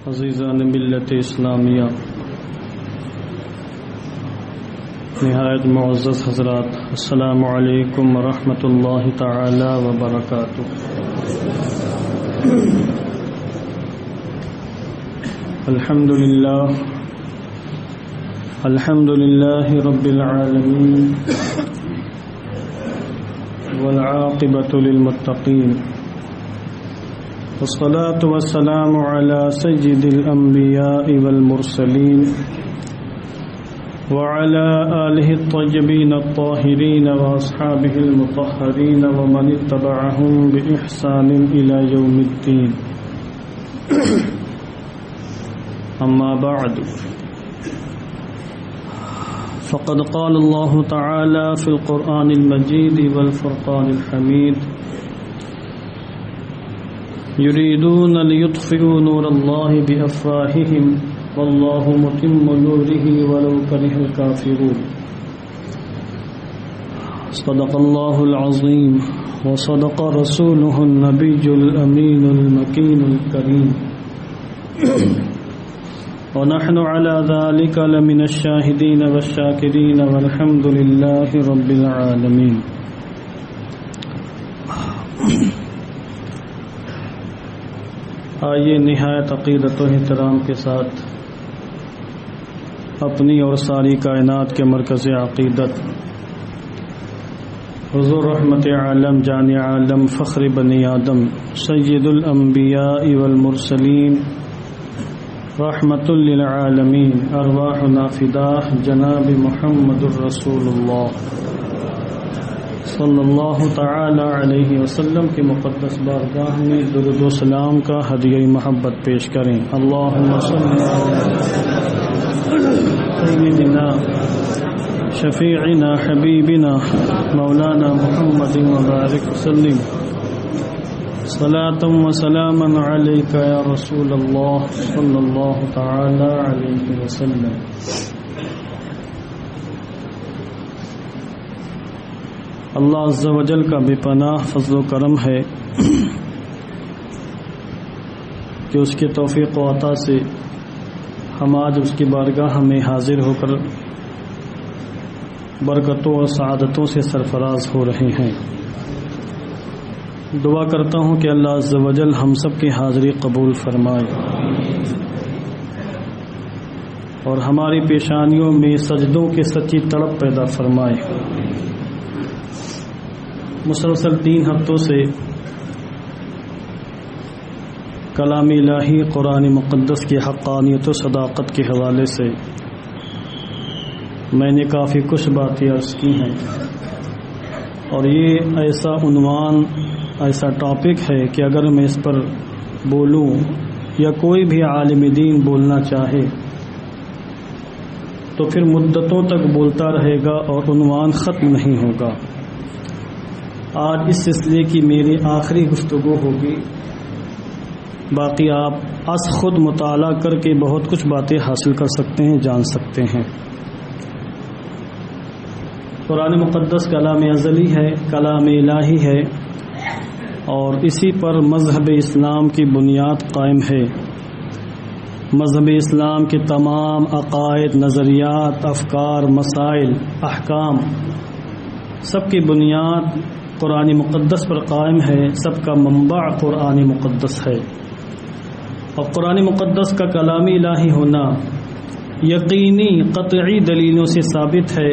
عزیزان ملت اسلامیہ، نہایت معزز حضرات، السلام علیکم ورحمۃ اللہ تعالی وبرکاتہ۔ الحمد للہ رب العالمین والعاقبۃ للمتقین، والصلاة والسلام على سيد الأنبياء والمرسلين وعلى آله الطيبين الطاهرين وأصحابه المطهرين ومن اتبعهم بإحسان إلى يوم الدين. أما بعد، فقد قال الله تعالى في القرآن المجيد والفرقان الحميد: يريدون ليطفئوا نور الله بأفواههم والله متم نوره ولو كره الكافرون. صدق الله العظيم وصدق رسوله النبي الأمين المكين الكريم، ونحن على ذلك لمن الشاهدين والشاكرين والحمد لله رب العالمين. آئیے نہایت عقیدت و احترام کے ساتھ اپنی اور ساری کائنات کے مرکز عقیدت حضور رحمت عالم، جان عالم، فخر بنی آدم، سید الانبیاء والمرسلین، رحمت للعالمین، ارواحنا فداہ جناب محمد الرسول اللہ صلی اللہ تعالی علیہ وسلم کی مقدس بارگاہ میں درود و سلام کا ہدیہ محبت پیش کریں۔ اللہم صلی علی سیدنا شفیعنا حبیبنا مولانا محمد وبارک وسلم، صلاۃ و سلاما علیک یا رسول اللہ صلی اللہ تعالی علیہ وسلم۔ اللہ عز و جل کا بے پناہ فضل و کرم ہے کہ اس کے توفیق و عطا سے ہم آج اس کی بارگاہ میں حاضر ہو کر برکتوں اور سعادتوں سے سرفراز ہو رہے ہیں۔ دعا کرتا ہوں کہ اللہ عز و جل ہم سب کی حاضری قبول فرمائے اور ہماری پیشانیوں میں سجدوں کی سچی تڑپ پیدا فرمائے۔ مسلسل 3 ہفتوں سے کلام الہی قرآن مقدس کی حقانیت و صداقت کے حوالے سے میں نے کافی کچھ باتیں عرض کی ہیں، اور یہ ایسا عنوان، ایسا ٹاپک ہے کہ اگر میں اس پر بولوں یا کوئی بھی عالم دین بولنا چاہے تو پھر مدتوں تک بولتا رہے گا اور عنوان ختم نہیں ہوگا۔ آج اس سلسلے کی میری آخری گفتگو ہوگی، باقی آپ از خود مطالعہ کر کے بہت کچھ باتیں حاصل کر سکتے ہیں، جان سکتے ہیں۔ قرآن مقدس کلام ازلی ہے، کلام الہی ہے، اور اسی پر مذہب اسلام کی بنیاد قائم ہے۔ مذہب اسلام کے تمام عقائد، نظریات، افکار، مسائل، احکام، سب کی بنیاد قرآن مقدس پر قائم ہے، سب کا منبع قرآن مقدس ہے۔ اور قرآن مقدس کا کلام الہی ہونا یقینی قطعی دلیلوں سے ثابت ہے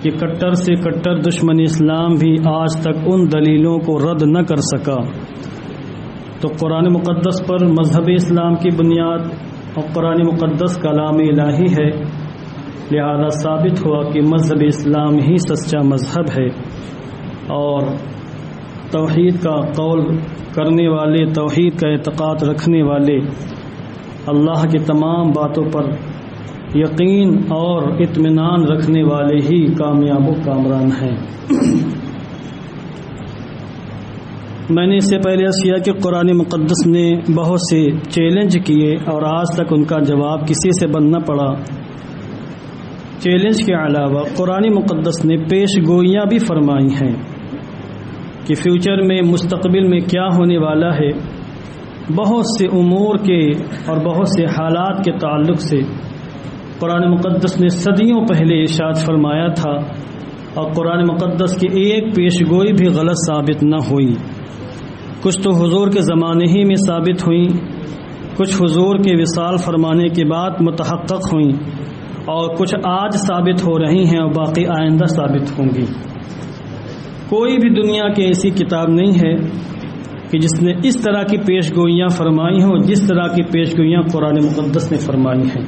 کہ کٹر سے کٹر دشمن اسلام بھی آج تک ان دلیلوں کو رد نہ کر سکا۔ تو قرآن مقدس پر مذہب اسلام کی بنیاد اور قرآن مقدس کلام الہی ہے، لہذا ثابت ہوا کہ مذہب اسلام ہی سچا مذہب ہے، اور توحید کا قول کرنے والے، توحید کا اعتقاد رکھنے والے، اللہ کی تمام باتوں پر یقین اور اطمینان رکھنے والے ہی کامیاب و کامران ہیں۔ میں نے اس سے پہلے عرض کیا کہ قرآن مقدس نے بہت سے چیلنج کیے اور آج تک ان کا جواب کسی سے بننا پڑا۔ چیلنج کے علاوہ قرآن مقدس نے پیش گوئیاں بھی فرمائی ہیں کہ فیوچر میں، مستقبل میں کیا ہونے والا ہے، بہت سے امور کے اور بہت سے حالات کے تعلق سے قرآن مقدس نے صدیوں پہلے ارشاد فرمایا تھا، اور قرآن مقدس کی ایک پیش گوئی بھی غلط ثابت نہ ہوئی۔ کچھ تو حضور کے زمانے ہی میں ثابت ہوئیں، کچھ حضور کے وصال فرمانے کے بعد متحقق ہوئیں، اور کچھ آج ثابت ہو رہی ہیں اور باقی آئندہ ثابت ہوں گی۔ کوئی بھی دنیا کی ایسی کتاب نہیں ہے کہ جس نے اس طرح کی پیش گوئیاں فرمائی ہوں جس طرح کی پیش گوئیاں قرآن مقدس نے فرمائی ہیں،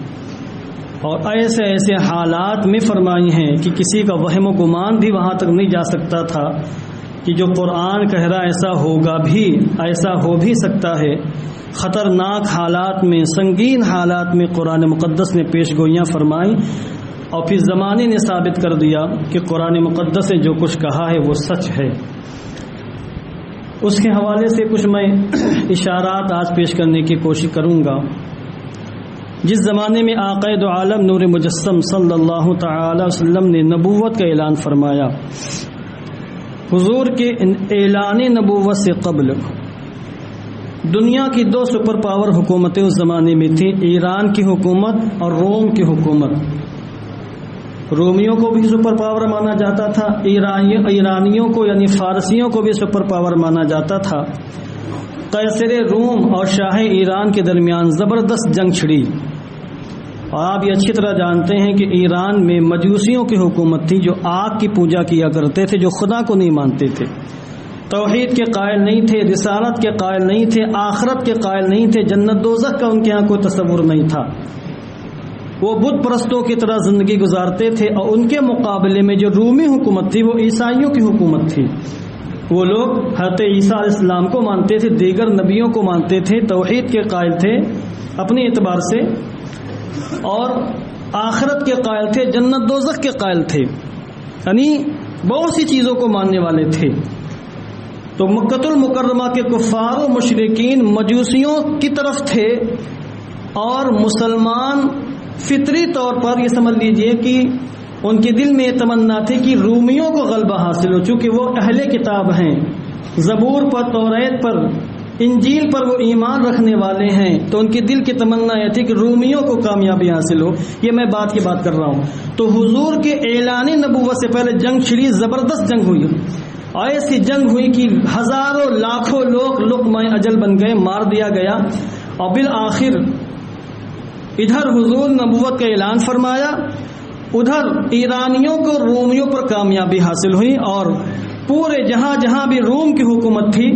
اور ایسے ایسے حالات میں فرمائی ہیں کہ کسی کا وہم و گمان بھی وہاں تک نہیں جا سکتا تھا کہ جو قرآن کہہ رہا ایسا ہوگا بھی، ایسا ہو بھی سکتا ہے۔ خطرناک حالات میں، سنگین حالات میں قرآن مقدس نے پیش گوئیاں فرمائیں، اور پھر زمانے نے ثابت کر دیا کہ قرآن مقدس نے جو کچھ کہا ہے وہ سچ ہے۔ اس کے حوالے سے کچھ میں اشارات آج پیش کرنے کی کوشش کروں گا۔ جس زمانے میں آقا دو عالم نور مجسم صلی اللہ تعالی وسلم نے نبوت کا اعلان فرمایا، حضور کے اعلان نبوت سے قبل دنیا کی دو سپر پاور حکومتیں اس زمانے میں تھیں، ایران کی حکومت اور روم کی حکومت۔ رومیوں کو بھی سپر پاور مانا جاتا تھا، ایرانیوں کو یعنی فارسیوں کو بھی سپر پاور مانا جاتا تھا۔ قیصر روم اور شاہ ایران کے درمیان زبردست جنگ چھڑی، اور آپ یہ اچھی طرح جانتے ہیں کہ ایران میں مجوسیوں کی حکومت تھی جو آگ کی پوجا کیا کرتے تھے، جو خدا کو نہیں مانتے تھے، توحید کے قائل نہیں تھے، رسالت کے قائل نہیں تھے، آخرت کے قائل نہیں تھے، جنت دوزخ کا ان کے ہاں کوئی تصور نہیں تھا۔ وہ بت پرستوں کی طرح زندگی گزارتے تھے، اور ان کے مقابلے میں جو رومی حکومت تھی وہ عیسائیوں کی حکومت تھی۔ وہ لوگ حضرت عیسیٰ علیہ السلام کو مانتے تھے، دیگر نبیوں کو مانتے تھے، توحید کے قائل تھے اپنے اعتبار سے، اور آخرت کے قائل تھے، جنت دوزخ کے قائل تھے، یعنی بہت سی چیزوں کو ماننے والے تھے۔ تو مکہ المکرمہ کے کفار و مشرکین مجوسیوں کی طرف تھے، اور مسلمان فطری طور پر یہ سمجھ لیجئے کہ ان کے دل میں یہ تمنا تھی کہ رومیوں کو غلبہ حاصل ہو، چونکہ وہ اہل کتاب ہیں، زبور پر، توریت پر، انجیل پر وہ ایمان رکھنے والے ہیں، تو ان کے دل کی تمنا یہ تھی کہ رومیوں کو کامیابی حاصل ہو۔ یہ میں بات کی بات کر رہا ہوں۔ تو حضور کے اعلان نبوت سے پہلے جنگ چھڑی، زبردست جنگ ہوئی، اور ایسی جنگ ہوئی کہ ہزاروں لاکھوں لوگ لقمہ اجل بن گئے، مار دیا گیا، اور بالآخر ادھر حضور نبوت کا اعلان فرمایا، ادھر ایرانیوں کو رومیوں پر کامیابی حاصل ہوئی، اور پورے جہاں جہاں بھی روم کی حکومت تھی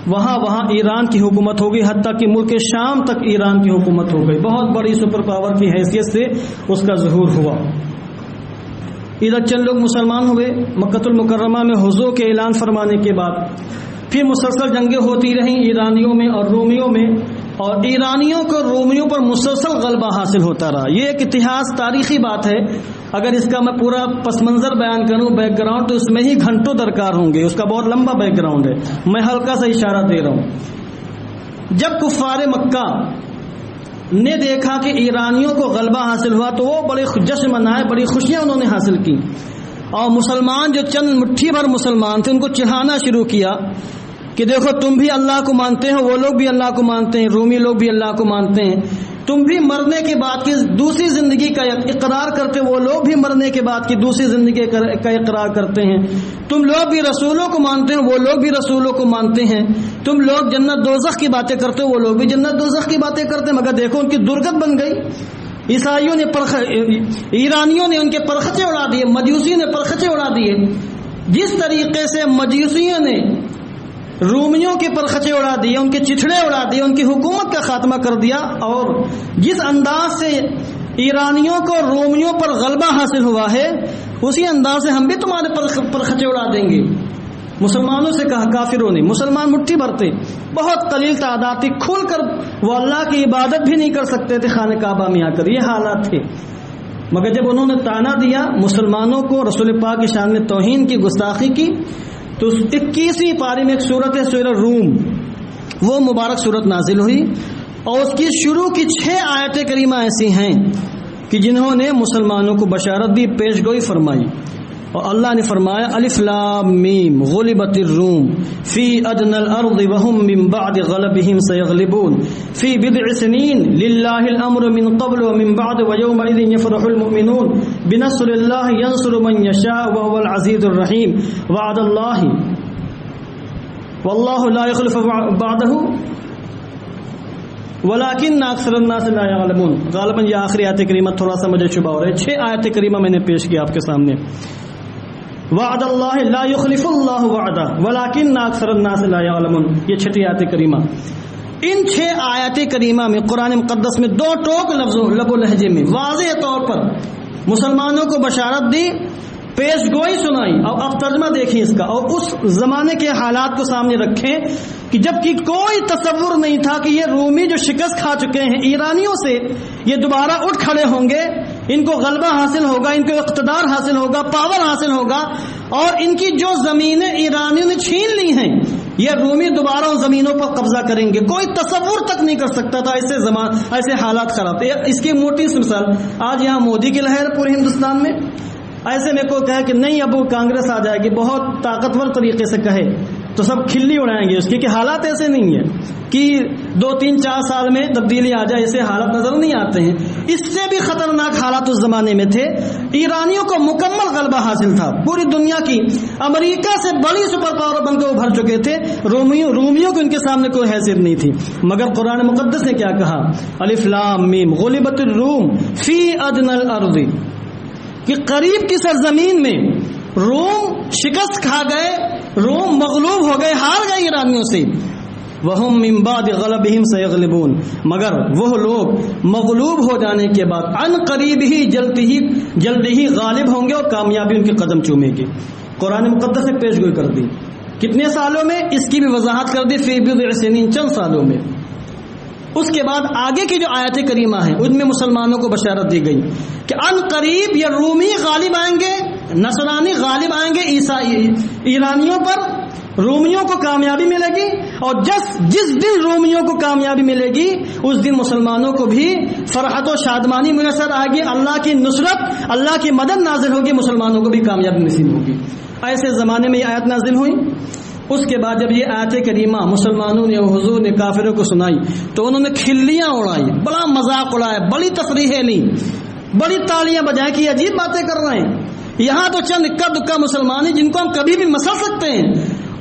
وہاں وہاں ایران کی حکومت ہو گئی، حتیٰ کہ ملک شام تک ایران کی حکومت ہو گئی۔ بہت بڑی سپر پاور کی حیثیت سے اس کا ظہور ہوا۔ ادھر چند لوگ مسلمان ہوئے مکہ المکرمہ میں حضور کے اعلان فرمانے کے بعد، پھر مسلسل جنگیں ہوتی رہیں ایرانیوں میں اور رومیوں میں، اور ایرانیوں کو رومیوں پر مسلسل غلبہ حاصل ہوتا رہا۔ یہ ایک اتہاس تاریخی بات ہے، اگر اس کا میں پورا پس منظر بیان کروں، بیک گراؤنڈ، تو اس میں ہی گھنٹوں درکار ہوں گے، اس کا بہت لمبا بیک گراؤنڈ ہے، میں ہلکا سا اشارہ دے رہا ہوں۔ جب کفار مکہ نے دیکھا کہ ایرانیوں کو غلبہ حاصل ہوا تو وہ بڑے جشن منائے، بڑی خوشیاں انہوں نے حاصل کی، اور مسلمان جو چند مٹھی بھر مسلمان تھے ان کو چڑھانا شروع کیا کہ دیکھو تم بھی اللہ کو مانتے ہو، وہ لوگ بھی اللہ کو مانتے ہیں، رومی لوگ بھی اللہ کو مانتے ہیں، تم بھی مرنے کے بعد کی دوسری زندگی کا اقرار کرتے، وہ لوگ بھی مرنے کے بعد کی دوسری زندگی کا اقرار کرتے ہیں، تم لوگ بھی رسولوں کو مانتے ہیں، وہ لوگ بھی رسولوں کو مانتے ہیں، تم لوگ جنت دوزخ کی باتیں کرتے ہو، وہ لوگ بھی جنت دوزخ کی باتیں کرتے ہیں، مگر دیکھو ان کی درگت بن گئی۔ عیسائیوں نے ایرانیوں نے ان کے پرخچے اڑا دیے، مجوسیوں نے پرخچے اڑا دیے۔ جس طریقے سے مجوسیوں نے رومیوں کے پرخچے اڑا دیے، ان کے چتھڑے اڑا دیے، ان کی حکومت کا خاتمہ کر دیا، اور جس انداز سے ایرانیوں کو رومیوں پر غلبہ حاصل ہوا ہے اسی انداز سے ہم بھی تمہارے پرخچے اڑا دیں گے۔ مسلمانوں سے کہا، کافروں نے، مسلمان مٹھی بھرتے، بہت قلیل تعداد تھی، کھل کر وہ اللہ کی عبادت بھی نہیں کر سکتے تھے خانہ کعبہ میں آ کر، یہ حالات تھے۔ مگر جب انہوں نے طعنہ دیا مسلمانوں کو، رسول پاک کی شان میں توہین کی، گستاخی کی، تو 21ویں پارے میں ایک سورت ہے سورہ روم، وہ مبارک سورت نازل ہوئی، اور اس کی شروع کی 6 آیتیں کریمہ ایسی ہیں کہ جنہوں نے مسلمانوں کو بشارت دی، پیش گوئی فرمائی۔ اور اللہ نے فرمایا الف لام میم غلبت الروم فی ادنى الارض وهم من بعد غلبهم سيغلبون فی بضع سنین للہ الامر من قبل ومن بعد ويومئذ يفرح المؤمنون بنصر اللہ ينصر من يشاء وهو العزیز الرحیم وعد اللہ واللہ لا يخلف بعده ولیکن اکثر الناس لا يعلمون. غالباً یہ آخری آیت کریمہ تھوڑا سا مجھے شبہ ہو رہا ہے. 6 آیت کریمہ میں نے پیش کیا آپ کے سامنے. وعد اللہ لا يخلف اللہ وعدہ ولیکن اکثر الناس لا يعلمون، یہ 6 آیت کریمہ. ان 6 آیت کریمہ میں قرآن مقدس میں 2 ٹوک لفظوں لب و لہجے میں واضح طور پر مسلمانوں کو بشارت دی، پیش گوئی سنائی. اور اب ترجمہ دیکھیں اس کا، اور اس زمانے کے حالات کو سامنے رکھیں کہ جب کہ کوئی تصور نہیں تھا کہ یہ رومی جو شکست کھا چکے ہیں ایرانیوں سے، یہ دوبارہ اٹھ کھڑے ہوں گے، ان کو غلبہ حاصل ہوگا، ان کو اقتدار حاصل ہوگا، پاور حاصل ہوگا، اور ان کی جو زمینیں ایرانیوں نے چھین لی ہیں یہ رومی دوبارہ ان زمینوں پر قبضہ کریں گے. کوئی تصور تک نہیں کر سکتا تھا ایسے حالات خراب تھے. اس کی موٹی سی مثال آج یہاں مودی کی لہر پورے ہندوستان میں، ایسے میں کوئی کہے کہ نہیں اب وہ کانگریس آ جائے گی، بہت طاقتور طریقے سے کہے تو سب کھلی اڑائیں گے اس کی، کہ حالات ایسے نہیں ہیں کہ 2 3 4 سال میں تبدیلی آ جائے، ایسے حالات نظر نہیں آتے ہیں. اس سے بھی خطرناک حالات اس زمانے میں تھے. ایرانیوں کو مکمل غلبہ حاصل تھا، پوری دنیا کی امریکہ سے بڑی سپر پاور بن کے ابھر چکے تھے. رومیوں کو ان کے سامنے کوئی حیثیت نہیں تھی. مگر قرآن مقدس نے کیا کہا؟ الف لام میم غلبت الروم فی ادنى الارض، کہ قریب کی سرزمین میں روم شکست کھا گئے، روم مغلوب ہو گئے، ہار گئے ایرانیوں سے. وَهُمْ مِنْ بَعْدِ غَلَبِهِمْ سَيَغْلِبُونَ، مگر وہ لوگ مغلوب ہو جانے کے بعد عن قریب ہی جلد ہی غالب ہوں گے اور کامیابی ان کے قدم چومے گی. قرآن مقدس نے پیش گوئی کر دی. کتنے سالوں میں؟ اس کی بھی وضاحت کر دی، فی بضع سنین، چند سالوں میں. اس کے بعد آگے کی جو آیت کریمہ ہیں ان میں مسلمانوں کو بشارت دی گئی کہ ان قریب یہ رومی غالب آئیں گے، نصرانی غالب آئیں گے ایرانیوں پر، رومیوں کو کامیابی ملے گی. اور جس دن رومیوں کو کامیابی ملے گی اس دن مسلمانوں کو بھی فرحت و شادمانی میسر آئے گی، اللہ کی نصرت، اللہ کی مدد نازل ہوگی، مسلمانوں کو بھی کامیابی نصیب ہوگی. ایسے زمانے میں یہ آیت نازل ہوئی. اس کے بعد جب یہ آیت کریمہ مسلمانوں نے حضور نے کافروں کو سنائی تو انہوں نے کھلیاں اڑائی، بڑا مذاق اڑایا، بڑی تفریحیں لی، بڑی تالیاں بجائیں کہ عجیب باتیں کر رہے ہیں. یہاں تو چند اکا دکا مسلمان ہیں جن کو ہم کبھی بھی مسل سکتے ہیں،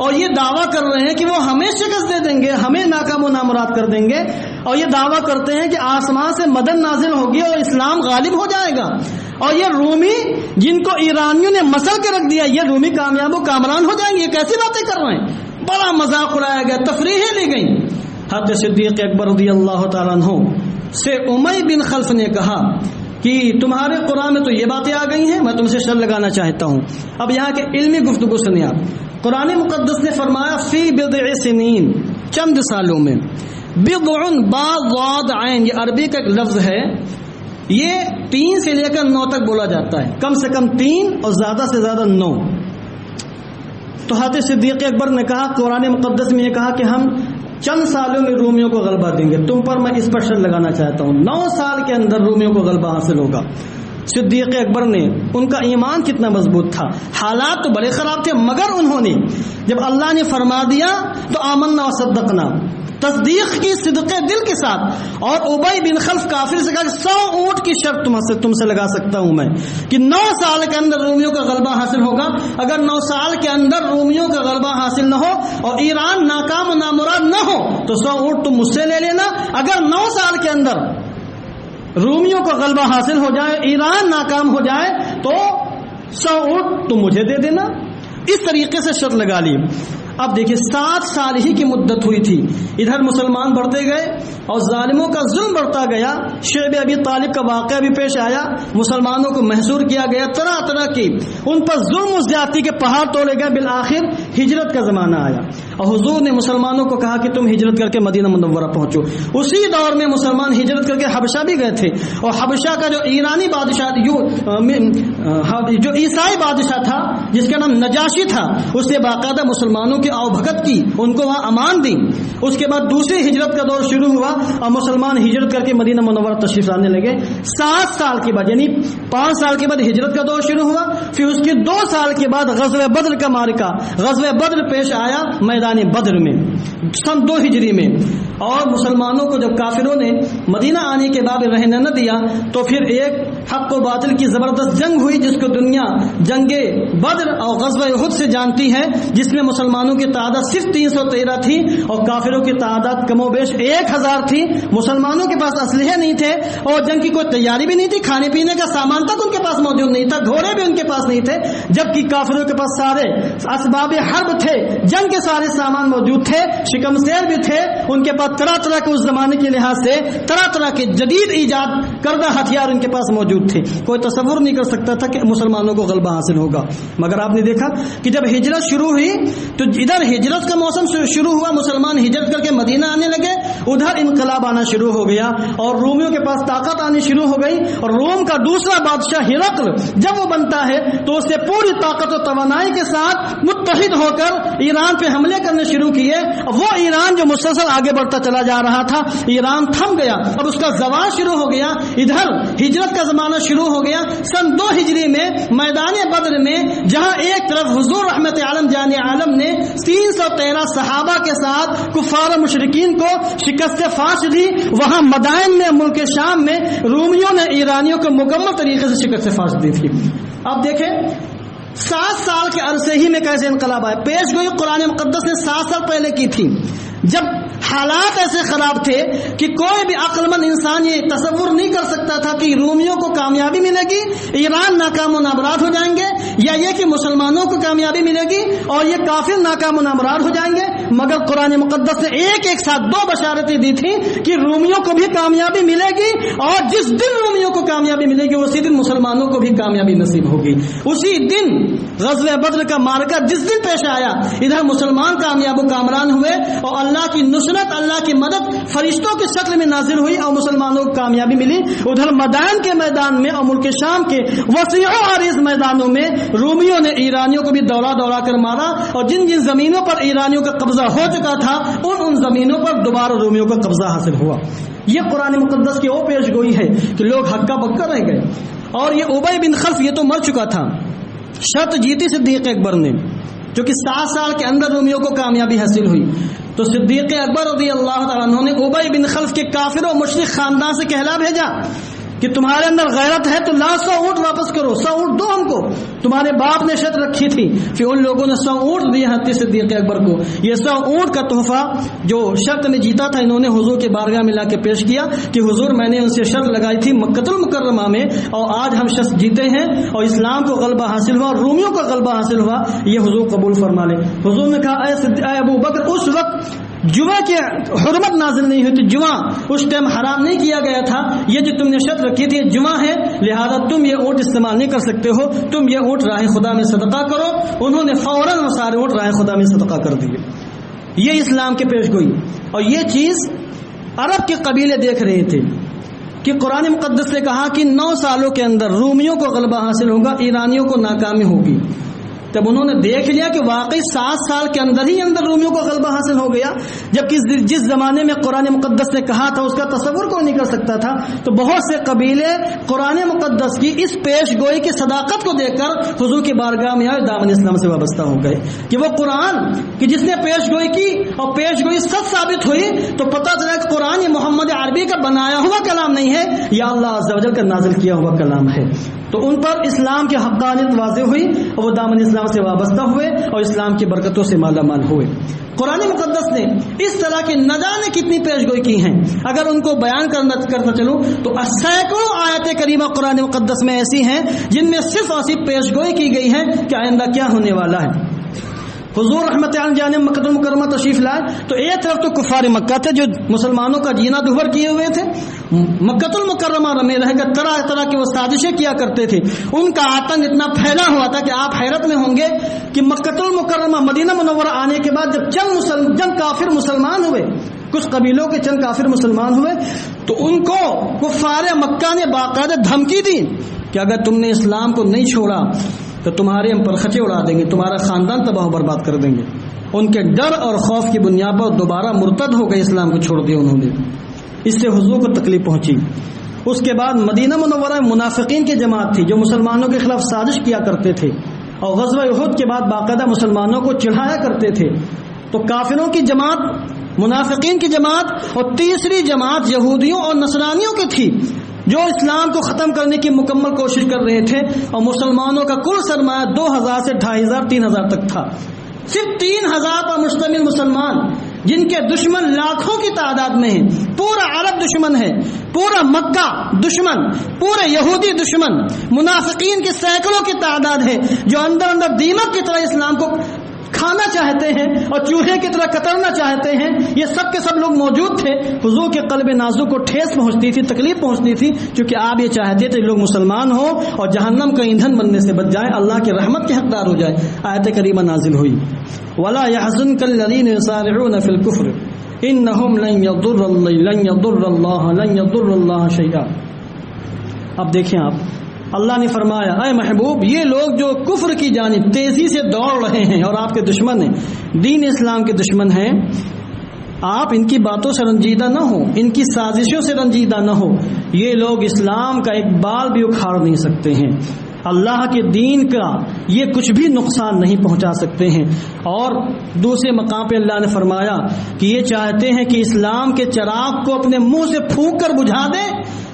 اور یہ دعویٰ کر رہے ہیں کہ وہ ہمیں شکست دے دیں گے، ہمیں ناکام و نامراد کر دیں گے، اور یہ دعویٰ کرتے ہیں کہ آسمان سے مدد نازل ہوگی اور اسلام غالب ہو جائے گا. اور یہ رومی جن کو ایرانیوں نے مسل کے رکھ دیا، یہ رومی کامیاب و کامران ہو جائیں گے. یہ کیسی باتیں کر رہے ہیں؟ بڑا مذاق اڑایا گیا، تفریحیں لی گئیں. حضرت صدیق اکبر رضی اللہ تعالیٰ عنہ سے امی بن خلف نے کہا کہ تمہارے قرآن میں تو یہ باتیں آ گئی ہیں، میں تم سے شرط لگانا چاہتا ہوں. اب یہاں کے علمی گفتگو سنیں آپ. قرآن مقدس نے فرمایا فی بضع سنین، چند سالوں میں. بضع با ضاد عین، یہ عربی کا ایک لفظ ہے، یہ 3 سے لے کر 9 تک بولا جاتا ہے، کم سے کم 3 اور زیادہ سے زیادہ 9. تو حضرت صدیق اکبر نے کہا، قرآن مقدس میں یہ کہا کہ ہم چند سالوں میں رومیوں کو غلبہ دیں گے، تم پر میں اس پر شرط لگانا چاہتا ہوں 9 سال کے اندر رومیوں کو غلبہ حاصل ہوگا. صدیق اکبر نے، ان کا ایمان کتنا مضبوط تھا، حالات تو بڑے خراب تھے، مگر انہوں نے جب اللہ نے فرما دیا تو آمنا و صدقنا، تصدیق کی صدقے دل کے ساتھ. اور ابی بن خلف کافر سے کہا کہ 100 اونٹ کی شرط تم سے لگا سکتا ہوں میں کہ 9 سال کے اندر رومیوں کا غلبہ حاصل ہوگا. اگر 9 سال کے اندر رومیوں کا غلبہ حاصل نہ ہو اور ایران ناکام و نامراد نہ ہو تو 100 اونٹ تم مجھ سے لے لینا. اگر 9 سال کے اندر رومیوں کو غلبہ حاصل ہو جائے، ایران ناکام ہو جائے تو 100 اونٹ تم مجھے دے دینا. اس طریقے سے شرط لگا لی. اب دیکھیں 7 سال ہی کی مدت ہوئی تھی، ادھر مسلمان بڑھتے گئے اور ظالموں کا ظلم بڑھتا گیا. شعیب ابی طالب کا واقعہ بھی پیش آیا، مسلمانوں کو محصور کیا گیا، طرح طرح کی ان پر ظلم و زیادتی کے پہاڑ توڑے گئے. بالآخر ہجرت کا زمانہ آیا. اور حضور نے مسلمانوں کو کہا کہ تم ہجرت کر کے مدینہ منورہ پہنچو. اسی دور میں مسلمان ہجرت کر کے حبشہ بھی گئے تھے, اور حبشہ کا جو ایرانی بادشاہ جو عیسائی بادشاہ تھا جس کا نام نجاشی تھا, اس نے باقاعدہ مسلمانوں کی آؤ بھگت کی, ان کو وہاں امان دی. اس کے بعد دوسری ہجرت کا دور شروع ہوا اور مسلمان ہجرت کر کے مدینہ منورہ تشریف لانے لگے. 7 سال کے بعد یعنی 5 سال کے بعد ہجرت کا دور شروع ہوا. پھر اس کے 2 سال کے بعد غزوہ بدر کا معرکہ, غزوہ بدر پیش آیا میدان بدر میں سن 2 ہجری میں. اور مسلمانوں کو جب کافروں نے مدینہ آنے کے بعد رہنے نہ دیا تو پھر ایک حق و باطل کی زبردست جنگ ہوئی, جس کو دنیا جنگ بدر اور غزوہ احد سے جانتی ہے, جس میں مسلمانوں کی تعداد صرف 313 تھی اور کافروں کی تعداد کم و بیش 1000 تھی. مسلمانوں کے پاس اسلحے نہیں تھے اور جنگ کی کوئی تیاری بھی نہیں تھی, کھانے پینے کا سامان تک ان کے پاس موجود نہیں تھا, گھوڑے بھی ان کے پاس نہیں تھے, جبکہ کافروں کے پاس سارے اسباب حرب تھے, جنگ کے سارے سامان موجود تھے, شکم سیر بھی تھے, ان کے پاس طرح طرح کے اس زمانے کے لحاظ سے طرح طرح کے جدید ایجاد کردہ ہتھیار ان کے پاس موجود تھے. کوئی تصور نہیں کر سکتا تھا کہ مسلمانوں کو غلبہ حاصل ہوگا. مگر آپ نے دیکھا کہ جب ہجرت شروع ہوئی تو ادھر ہجرت کا موسم شروع ہوا, مسلمان ہجرت کر کے مدینہ آنے لگے, ادھر انقلاب آنا شروع ہو گیا اور رومیوں کے پاس طاقت آنی شروع ہو گئی. اور روم کا دوسرا بادشاہ ہرقل جب وہ بنتا ہے تو اس سے پوری طاقت و توانائی کے ساتھ متحد ہو کر ایران پہ حملے کرنے شروع کیے. وہ ایران جو مسلسل آگے بڑھتا چلا جا رہا تھا, ایران تھم گیا, اب اس کا زوال شروع ہو گیا. ادھر ہجرت کا زمانہ شروع ہو گیا سن 2 ہجری میں میدان بدر میں, جہاں ایک طرف حضور رحمت عالم جان عالم نے 313 صحابہ کے ساتھ کفار مشرکین کو شکست فاش دی, وہاں مدائن میں ملک شام میں رومیوں نے ایرانیوں کو مکمل طریقے سے شکست فاش دی تھی. اب دیکھیں 7 سال کے عرصے ہی میں کیسے انقلاب آئے. پیش گوئی قرآن مقدس نے 7 سال پہلے کی تھی, جب حالات ایسے خراب تھے کہ کوئی بھی عقل مند انسان یہ تصور نہیں کر سکتا تھا کہ رومیوں کو کامیابی ملے گی, ایران ناکام و نابراد ہو جائیں گے, یا یہ کہ مسلمانوں کو کامیابی ملے گی اور یہ کافر ناکام و نابراد ہو جائیں گے. مگر قرآن مقدس نے ایک ساتھ 2 بشارتیں دی تھیں کہ رومیوں کو بھی کامیابی ملے گی, اور جس دن رومیوں کو کامیابی ملے گی اسی دن مسلمانوں کو بھی کامیابی نصیب ہوگی. اسی دن غزوہ بدر کا معرکہ جس دن پیش آیا, ادھر مسلمان کامیاب و کامران ہوئے اور اللہ کی نصرت, اللہ کی مدد فرشتوں کی شکل میں نازل ہوئی اور مسلمانوں کو کامیابی ملی. ادھر مدائن کے میدان میں اور ملک شام کے وسیع و عریض میدانوں میں رومیوں نے ایرانیوں کو بھی دوڑا دوڑا کر مارا, اور جن جن زمینوں پر ایرانیوں کا قبضہ ہو چکا تھا ان زمینوں پر دوبارہ رومیوں کا قبضہ حاصل ہوا. یہ قرآن مقدس کی وہ پیش گوئی ہے کہ لوگ ہکا بکا رہ گئے. اور یہ ابی بن خلف یہ تو مر چکا تھا, شرط جیتی صدیق اکبر نے, جو کہ 7 سال کے اندر رومیوں کو کامیابی حاصل ہوئی. تو صدیق اکبر رضی اللہ تعالیٰ عنہ نے ابی بن خلف کے کافر و مشرک خاندان سے کہلا بھیجا کہ تمہارے اندر غیرت ہے تو لا 100 اونٹ واپس کرو, 100 اونٹ دو ہم کو, تمہارے باپ نے شرط رکھی تھی. پھر ان لوگوں نے 100 اونٹ دیے حضرت صدیق اکبر کو. یہ 100 اونٹ کا تحفہ جو شرط میں جیتا تھا انہوں نے حضور کے بارگاہ میں لا کے پیش کیا کہ حضور میں نے ان سے شرط لگائی تھی مکہ المکرمہ میں, اور آج ہم شخص جیتے ہیں اور اسلام کو غلبہ حاصل ہوا اور رومیوں کو غلبہ حاصل ہوا, یہ حضور قبول فرما لے. حضور نے کہا اے ابو بکر, اس وقت جوا کی حرمت نازل نہیں ہوئی تھی, جوا اس ٹائم حرام نہیں کیا گیا تھا. یہ جو تم نے شرط رکھی تھی جوا ہے, لہذا تم یہ اونٹ استعمال نہیں کر سکتے ہو, تم یہ اونٹ راہ خدا میں صدقہ کرو. انہوں نے فوراً سارے اونٹ راہ خدا میں صدقہ کر دیے. یہ اسلام کے پیش گوئی. اور یہ چیز عرب کے قبیلے دیکھ رہے تھے کہ قرآن مقدس نے کہا کہ 9 سالوں کے اندر رومیوں کو غلبہ حاصل ہوگا, ایرانیوں کو ناکامی ہوگی. تب انہوں نے دیکھ لیا کہ واقعی 7 سال کے اندر ہی رومیوں کو غلبہ حاصل ہو گیا, جبکہ جس زمانے میں قرآن مقدس نے کہا تھا اس کا تصور کوئی نہیں کر سکتا تھا. تو بہت سے قبیلے قرآن مقدس کی اس پیش گوئی کی صداقت کو دیکھ کر حضور کی بارگاہ میں آئے, دامن اسلام سے وابستہ ہو گئے کہ وہ قرآن کہ جس نے پیش گوئی کی اور پیش گوئی سچ ثابت ہوئی, تو پتہ چلا کہ قرآن یہ محمد عربی کا بنایا ہوا کلام نہیں ہے, یا اللہ عز و جل کا نازل کیا ہوا کلام ہے. تو ان پر اسلام کی حقانیت واضح ہوئی اور وہ دامن اسلام سے وابستہ ہوئے اور اسلام کی برکتوں سے مالا مال ہوئے. قرآن مقدس نے اس طرح کی نہ جانے کتنی پیش گوئی کی ہیں. اگر ان کو بیان کرتا چلوں تو سینکڑوں آیت کریمہ قرآن مقدس میں ایسی ہیں جن میں صرف ایسی پیش گوئی کی گئی ہے کہ آئندہ کیا ہونے والا ہے. حضور رحمت عالم جانب مکہ المکرمہ تشریف لائے تو ایک طرف تو کفار مکہ تھے جو مسلمانوں کا جینا دشوار کیے ہوئے تھے، مکہ المکرمہ میں رہ کر طرح طرح کی وہ سازشیں کیا کرتے تھے، ان کا آتنک اتنا پھیلا ہوا تھا کہ آپ حیرت میں ہوں گے کہ مکہ المکرمہ مدینہ منورہ آنے کے بعد جب چند کافر مسلمان ہوئے، کچھ قبیلوں کے چند کافر مسلمان ہوئے، تو ان کو کفار مکہ نے باقاعدہ دھمکی دی کہ اگر تم نے اسلام کو نہیں چھوڑا تو تمہارے ہم پرخچے اڑا دیں گے، تمہارا خاندان تباہ و برباد کر دیں گے۔ ان کے ڈر اور خوف کی بنیاد پر دوبارہ مرتد ہو گئے، اسلام کو چھوڑ دیا انہوں نے، اس سے حضور کو تکلیف پہنچی۔ اس کے بعد مدینہ منورہ میں منافقین کی جماعت تھی جو مسلمانوں کے خلاف سازش کیا کرتے تھے اور غزوہ احد کے بعد باقاعدہ مسلمانوں کو چڑھایا کرتے تھے۔ تو کافروں کی جماعت، منافقین کی جماعت، اور تیسری جماعت یہودیوں اور نصرانیوں کی تھی جو اسلام کو ختم کرنے کی مکمل کوشش کر رہے تھے، اور مسلمانوں کا کل سرمایہ 2000 سے 2500 3000 تک تھا۔ صرف 3000 پر مشتمل مسلمان جن کے دشمن لاکھوں کی تعداد میں ہیں، پورا عرب دشمن ہے، پورا مکہ دشمن، پورے یہودی دشمن، منافقین کی سینکڑوں کی تعداد ہے جو اندر اندر دیمک کی طرح اسلام کو کھانا چاہتے ہیں اور چوہے کی طرح کترنا چاہتے ہیں۔ یہ سب کے سب لوگ موجود تھے۔ حضور کے قلب نازک کو ٹھیس پہنچتی تھی، تکلیف پہنچتی تھی، کیونکہ آپ یہ چاہتے تھے لوگ مسلمان ہو اور جہنم کا ایندھن بننے سے بچ جائیں، اللہ کی رحمت کے حقدار ہو جائے۔ آیت کریمہ نازل ہوئی، وَلَا يَحْزُنكَ الَّذِينَ يُسَارِعُونَ فِي الْكُفْرِ إِنَّهُمْ لَن يَضُرَّ اللَّهَ شَيْئًا۔ اب دیکھیں آپ، اللہ نے فرمایا اے محبوب، یہ لوگ جو کفر کی جانب تیزی سے دوڑ رہے ہیں اور آپ کے دشمن ہیں، دین اسلام کے دشمن ہیں، آپ ان کی باتوں سے رنجیدہ نہ ہو، ان کی سازشوں سے رنجیدہ نہ ہو۔ یہ لوگ اسلام کا ایک بال بھی اکھاڑ نہیں سکتے ہیں، اللہ کے دین کا یہ کچھ بھی نقصان نہیں پہنچا سکتے ہیں۔ اور دوسرے مقام پہ اللہ نے فرمایا کہ یہ چاہتے ہیں کہ اسلام کے چراغ کو اپنے منہ سے پھونک کر بجھا دیں،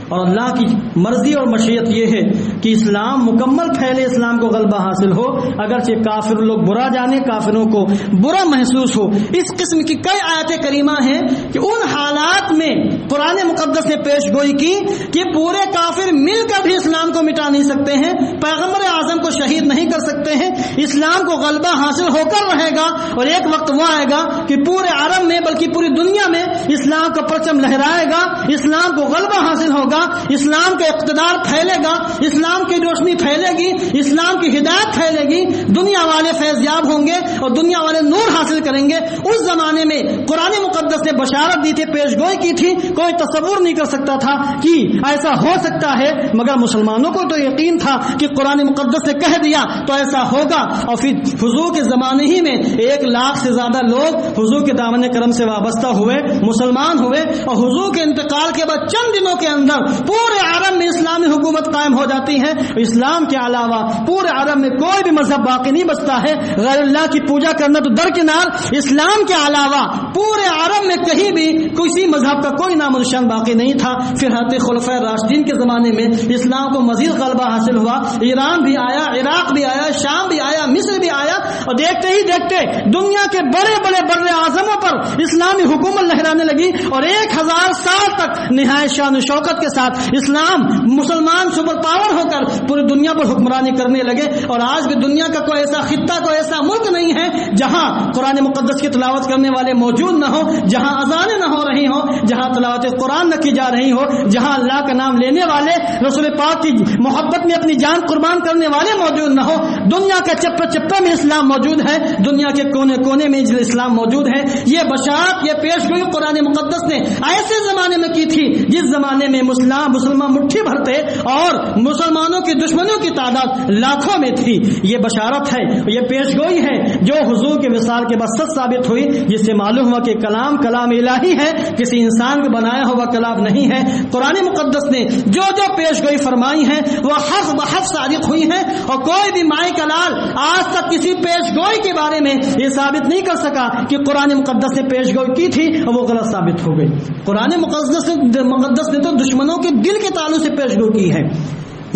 اور اللہ کی مرضی اور مشیت یہ ہے کہ اسلام مکمل پھیلے، اسلام کو غلبہ حاصل ہو، اگرچہ کافر لوگ برا جانے، کافروں کو برا محسوس ہو۔ اس قسم کی کئی آیتیں کریمہ ہیں کہ ان حالات میں قرآن مقدس نے پیش گوئی کی کہ پورے کافر مل کر بھی اسلام کو مٹا نہیں سکتے ہیں، پیغمبر اعظم کو شہید نہیں کر سکتے ہیں، اسلام کو غلبہ حاصل ہو کر رہے گا، اور ایک وقت وہ آئے گا کہ پورے عرب میں بلکہ پوری دنیا میں اسلام کا پرچم لہرائے گا، اسلام کو غلبہ حاصل ہوگا، اسلام کا اقتدار پھیلے گا، اسلام کی روشنی پھیلے گی، اسلام کی ہدایت پھیلے گی، دنیا والے فیضیاب ہوں گے اور دنیا والے نور حاصل کریں گے۔ اس زمانے میں قرآن مقدس نے بشارت دی تھی، پیش گوئی کی تھی، کوئی تصور نہیں کر سکتا تھا کہ ایسا ہو سکتا ہے، مگر مسلمانوں کو تو یقین تھا کہ قرآن مقدس نے کہہ دیا تو ایسا ہوگا۔ اور پھر حضور کے زمانے ہی میں 1 لاکھ سے زیادہ لوگ حضور کے دامن کرم سے وابستہ ہوئے، مسلمان ہوئے، اور حضور کے انتقال کے بعد چند دنوں کے اندر پورے عرب میں اسلامی حکومت قائم ہو جاتی ہے۔ اسلام کے علاوہ پورے عرب میں کوئی بھی مذہب باقی نہیں بچتا ہے، غیر اللہ کی پوجا کرنا تو درکنار، اسلام کے علاوہ پورے عرب میں کہیں بھی کسی مذہب کا کوئی نام و نشان باقی نہیں تھا۔ پھر حضرت خلفائے راشدین کے زمانے میں اسلام کو مزید غلبہ حاصل ہوا، ایران بھی آیا، عراق بھی آیا، شام بھی آیا، مصر بھی آیا، اور دیکھتے ہی دیکھتے دنیا کے بڑے بڑے بر اعظموں پر اسلامی حکومت لہرانے لگی، اور 1000 سال تک نہایت شان و شوکت کے ساتھ اسلام مسلمان سپر پاور ہو کر پوری دنیا پر حکمرانی کرنے لگے۔ اور آج بھی دنیا کا کوئی ایسا خطہ، کوئی ایسا ملک نہیں ہے جہاں قرآن مقدس کی تلاوت کرنے والے موجود نہ ہو، جہاں اذانیں نہ ہو رہی ہوں، جہاں تلاوت قرآن نہ کی جا رہی ہو، جہاں اللہ کا نام لینے والے، رسول پاک کی محبت میں اپنی جان قربان کرنے والے موجود نہ ہو۔ دنیا کا چپے چپے میں اسلام موجود ہے، دنیا کے کونے کونے میں اسلام موجود ہے۔ یہ بشارت، یہ پیش گوئی قرآن مقدس نے ایسے زمانے میں کی تھی جس زمانے میں مسلمان مٹھی بھرتے اور مسلمانوں کی دشمنوں کی تعداد لاکھوں میں تھی۔ یہ بشارت ہے، یہ پیش گوئی ہے جو حضور کے وصال کے بعد سچ ثابت ہوئی، جس سے معلوم ہوا کہ کلام الہی ہے، کسی انسان کو بنایا ہوا کلام نہیں ہے۔ قرآن مقدس نے جو جو پیش گوئی فرمائی ہے وہ حق بحق صادق ہوئی ہے، اور کوئی بھی مائی کلال آج تک کسی پیش گوئی کے بارے میں یہ ثابت نہیں کر سکا کہ قرآن مقدس نے پیش گوئی کی تھی اور وہ غلط ثابت ہو گئی۔ قرآن مقدس نے تو دشمنوں کے دل کے تعلق سے پیش گوئی کی ہے،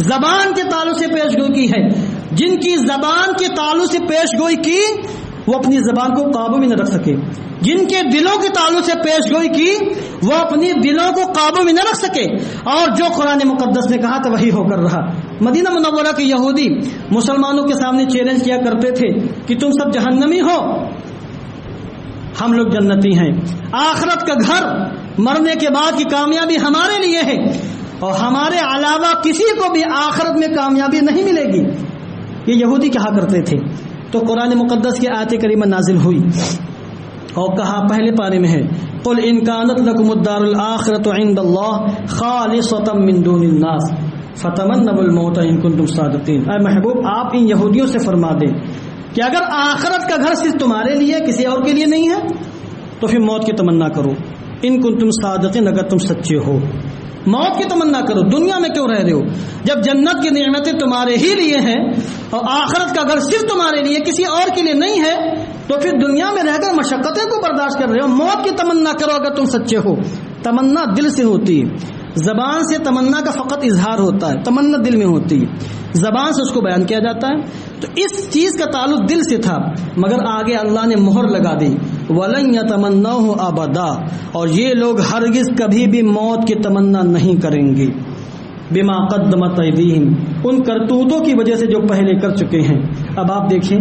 زبان کے تعلق سے پیش گوئی کی ہے۔ جن کی زبان کے تعلق سے پیش گوئی کی وہ اپنی زبان کو قابو میں نہ رکھ سکے، جن کے دلوں کے تعلق سے پیش گوئی کی وہ اپنی دلوں کو قابو میں نہ رکھ سکے، اور جو قرآن مقدس نے کہا تھا وہی ہو کر رہا۔ مدینہ منورہ کے یہودی مسلمانوں کے سامنے چیلنج کیا کرتے تھے کہ تم سب جہنمی ہو، ہم لوگ جنتی ہیں، آخرت کا گھر مرنے کے بعد کی کامیابی ہمارے لیے ہے، اور ہمارے علاوہ کسی کو بھی آخرت میں کامیابی نہیں ملے گی، یہ یہودی کہا کرتے تھے۔ تو قرآن مقدس کی آیت کریمہ نازل ہوئی اور کہا، پہلے پارے میں ہے، قل ان کانت لکم الدار الآخرۃ عند اللہ خالصۃ من دون الناس فتمنوا الموت ان کنتم صادقین۔ اے محبوب آپ ان یہودیوں سے فرما دیں کہ اگر آخرت کا گھر صرف تمہارے لیے کسی اور کے لیے نہیں ہے تو پھر موت کی تمنا کرو، ان کنتم صادقین، اگر تم سچے ہو موت کی تمنا کرو، دنیا میں کیوں رہ رہے ہو؟ جب جنت کی نعمتیں تمہارے ہی لیے ہیں اور آخرت کا گھر صرف تمہارے لیے کسی اور کے لیے نہیں ہے تو پھر دنیا میں رہ کر مشقتیں کو برداشت کر رہے ہو، موت کی تمنا کرو اگر تم سچے ہو۔ تمنا دل سے ہوتی ہے، زبان سے تمنا کا فقط اظہار ہوتا ہے، تمنا دل میں ہوتی ہے، زبان سے اس کو بیان کیا جاتا ہے۔ تو اس چیز کا تعلق دل سے تھا، مگر آگے اللہ نے مہر لگا دی، وَلَن يَتَمَنَّوْهُ أَبَدًا، اور یہ لوگ ہرگز کبھی بھی موت کی تمنا نہیں کریں گے، بما قدمت ایدیہم، ان کرتوتوں کی وجہ سے جو پہلے کر چکے ہیں۔ اب آپ دیکھیں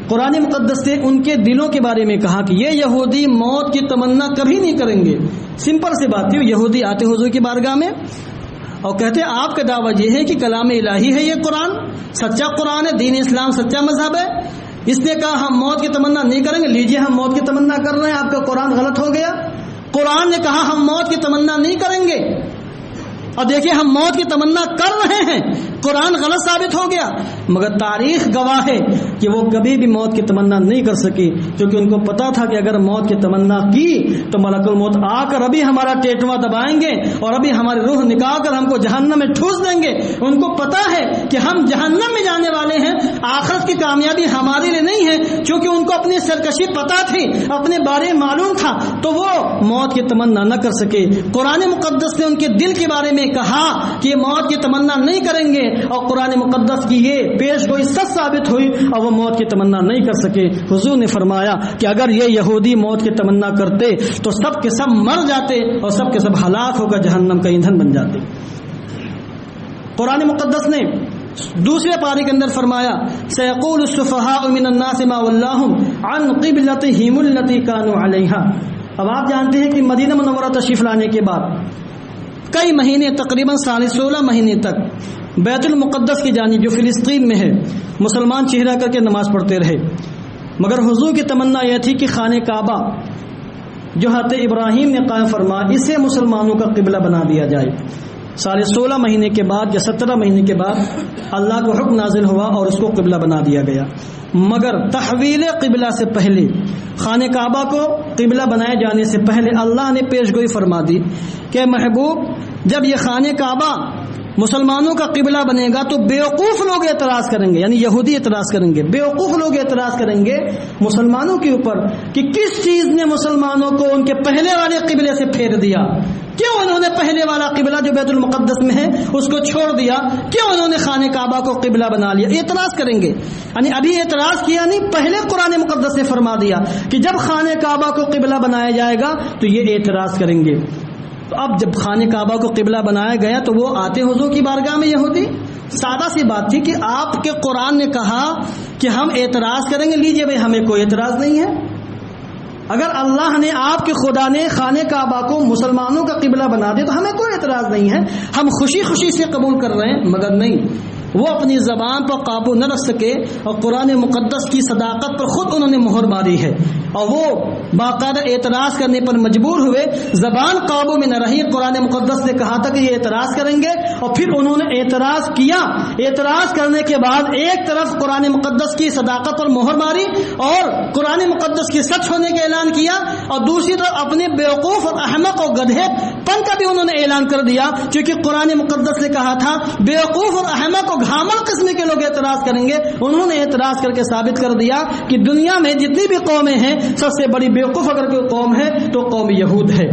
قرآن مقدس سے ان کے دلوں کے بارے میں کہا کہ یہ یہودی موت کی تمنا کبھی نہیں کریں گے۔ سمپل سی بات تھی، یہودی آتے حضور کی بارگاہ میں اور کہتے آپ کا دعویٰ یہ ہے کہ کلام الہی ہے، یہ قرآن سچا قرآن ہے، دین اسلام سچا مذہب ہے، اس نے کہا ہم موت کی تمنا نہیں کریں گے، لیجئے ہم موت کی تمنا کر رہے ہیں، آپ کا قرآن غلط ہو گیا۔ قرآن نے کہا ہم موت کی تمنا نہیں کریں گے اور دیکھیں ہم موت کی تمنا کر رہے ہیں، قرآن غلط ثابت ہو گیا۔ مگر تاریخ گواہ ہے کہ وہ کبھی بھی موت کی تمنا نہیں کر سکی، کیونکہ ان کو پتا تھا کہ اگر موت کی تمنا کی تو ملک الموت آ کر ابھی ہمارا ٹیٹوا دبائیں گے اور ابھی ہماری روح نکال کر ہم کو جہنم میں ٹھوس دیں گے۔ ان کو پتا ہے کہ ہم جہنم میں جانے والے ہیں، آخرت کی کامیابی ہمارے لیے نہیں ہے، چونکہ ان کو اپنی سرکشی پتا تھی، اپنے بارے معلوم تھا، تو وہ موت کی تمنا نہ کر سکے۔ قرآن مقدس نے ان کے دل کے بارے میں کہا کہ موت کی تمنا نہیں کریں گے، اور قرآن مقدس کی یہ پیش گوئی سچ ثابت ہوئی اور وہ موت کی تمنا نہیں کر سکے۔ حضور نے فرمایا کہ اگر یہ یہودی موت کی تمنا کرتے تو سب کے سب مر جاتے اور سب کے سب ہلاک ہو کر جہنم کا ایندھن بن جاتے۔ قرآن مقدس نے دوسرے پارے کے اندر فرمایا، سيقول السفهاء من الناس ما ولاهم عن قبلتهم التي كانوا عليها۔ اب آپ جانتے ہیں کہ مدینہ منورہ تشریف لانے کے بعد کئی مہینے، تقریباً 16.5 مہینے تک بیت المقدس کی جانب جو فلسطین میں ہے مسلمان چہرہ کر کے نماز پڑھتے رہے، مگر حضور کی تمنا یہ تھی کہ خانہ کعبہ جو حضرت ابراہیم نے قائم فرمایا اسے مسلمانوں کا قبلہ بنا دیا جائے۔ 16.5 مہینے کے بعد یا 17 مہینے کے بعد اللہ کو حکم نازل ہوا اور اس کو قبلہ بنا دیا گیا، مگر تحویل قبلہ سے پہلے، خانہ کعبہ کو قبلہ بنائے جانے سے پہلے اللہ نے پیش گوئی فرما دی کہ محبوب جب یہ خانہ کعبہ مسلمانوں کا قبلہ بنے گا تو بیوقوف لوگ اعتراض کریں گے، یعنی یہودی اعتراض کریں گے، بیوقوف لوگ اعتراض کریں گے مسلمانوں کے اوپر کہ کس چیز نے مسلمانوں کو ان کے پہلے والے قبلے سے پھیر دیا، کیوں انہوں نے پہلے والا قبلہ جو بیت المقدس میں ہے اس کو چھوڑ دیا، کیوں انہوں نے خانہ کعبہ کو قبلہ بنا لیا، اعتراض کریں گے۔ یعنی ابھی اعتراض کیا نہیں، پہلے قرآن مقدس نے فرما دیا کہ جب خانہ کعبہ کو قبلہ بنایا جائے گا تو یہ اعتراض کریں گے۔ تو اب جب خانہ کعبہ کو قبلہ بنایا گیا تو وہ آتے حضور کی بارگاہ میں یہودی، سادہ سی بات تھی کہ آپ کے قرآن نے کہا کہ ہم اعتراض کریں گے، لیجئے بھائی ہمیں کوئی اعتراض نہیں ہے۔ اگر اللہ نے آپ کے خدا نے خانہ کعبہ کو مسلمانوں کا قبلہ بنا دیا تو ہمیں کوئی اعتراض نہیں ہے، ہم خوشی خوشی سے قبول کر رہے ہیں، مگر نہیں، وہ اپنی زبان پر قابو نہ رکھ سکے اور قرآن مقدس کی صداقت پر خود انہوں نے مہر ماری ہے اور وہ باقاعدہ اعتراض کرنے پر مجبور ہوئے، زبان قابو میں نہ رہی۔ قرآن مقدس نے کہا تھا کہ یہ اعتراض کریں گے اور پھر انہوں نے اعتراض کیا، اعتراض کرنے کے بعد ایک طرف قرآن مقدس کی صداقت پر مہر ماری اور قرآن مقدس کی سچ ہونے کا اعلان کیا، اور دوسری طرف اپنے بیوقوف اور احمق اور گدھے پن کا بھی انہوں نے اعلان کر دیا، کیونکہ قرآن مقدس نے کہا تھا بیوقوف اور احمق اور گھامل قسم کے لوگ اعتراض کریں گے۔ انہوں نے اعتراض کر کے ثابت کر دیا کہ دنیا میں جتنی بھی قومیں ہیں سب سے بڑی بیوقوف اگر کوئی قوم ہے تو قوم یہود ہے۔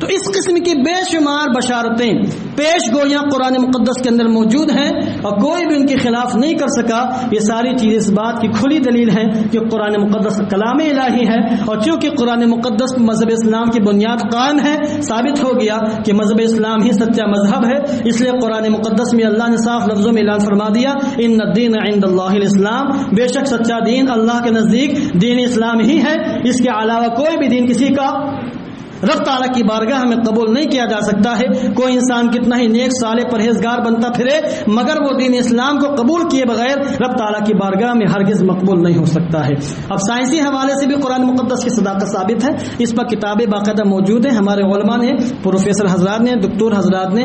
تو اس قسم کی بے شمار بشارتیں پیش گویاں قرآن مقدس کے اندر موجود ہیں اور کوئی بھی ان کے خلاف نہیں کر سکا. یہ ساری چیز اس بات کی کھلی دلیل ہے کہ قرآن مقدس کلام الہی ہے. اور چونکہ قرآن مقدس مذہب اسلام کی بنیاد قائم ہے، ثابت ہو گیا کہ مذہب اسلام ہی سچا مذہب ہے، اس لیے قرآن مقدس میں اللہ نے صاف لفظوں میں اعلان فرما دیا ان الدین عند اللہ الاسلام، بے شک سچا دین اللہ کے نزدیک دین اسلام ہی ہے. اس کے علاوہ کوئی بھی دین کسی کا رب تعالیٰ کی بارگاہ میں قبول نہیں کیا جا سکتا ہے. کوئی انسان کتنا ہی نیک صالح پرہیزگار بنتا پھرے مگر وہ دین اسلام کو قبول کیے بغیر رب تعالیٰ کی بارگاہ میں ہرگز مقبول نہیں ہو سکتا ہے. اب سائنسی حوالے سے بھی قرآن مقدس کی صداقت ثابت ہے. اس پر کتابیں باقاعدہ موجود ہیں. ہمارے علماء نے، پروفیسر حضرات نے، دکتور حضرات نے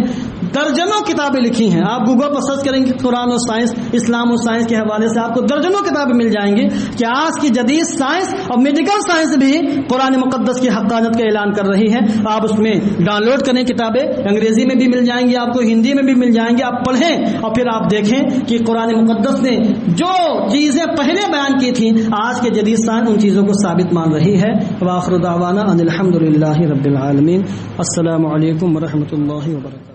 درجنوں کتابیں لکھی ہیں. آپ گوگل پر سرچ کریں گے قرآن اور سائنس، اسلام اور سائنس کے حوالے سے آپ کو درجنوں کتابیں مل جائیں گی کہ آج کی جدید سائنس اور میڈیکل سائنس بھی قرآن مقدس کی حقانیت کا اعلان کر رہی ہے. آپ اس میں ڈاؤن لوڈ کریں کتابیں، انگریزی میں بھی مل جائیں گی، آپ کو ہندی میں بھی مل جائیں گے. آپ پڑھیں اور پھر آپ دیکھیں کہ قرآن مقدس نے جو چیزیں پہلے بیان کی تھیں آج کے جدید سائنس ان چیزوں کو ثابت مان رہی ہے. وآخر دعوانا ان الحمد للہ رب العالمین. السلام علیکم ورحمۃ اللہ وبرکاتہ.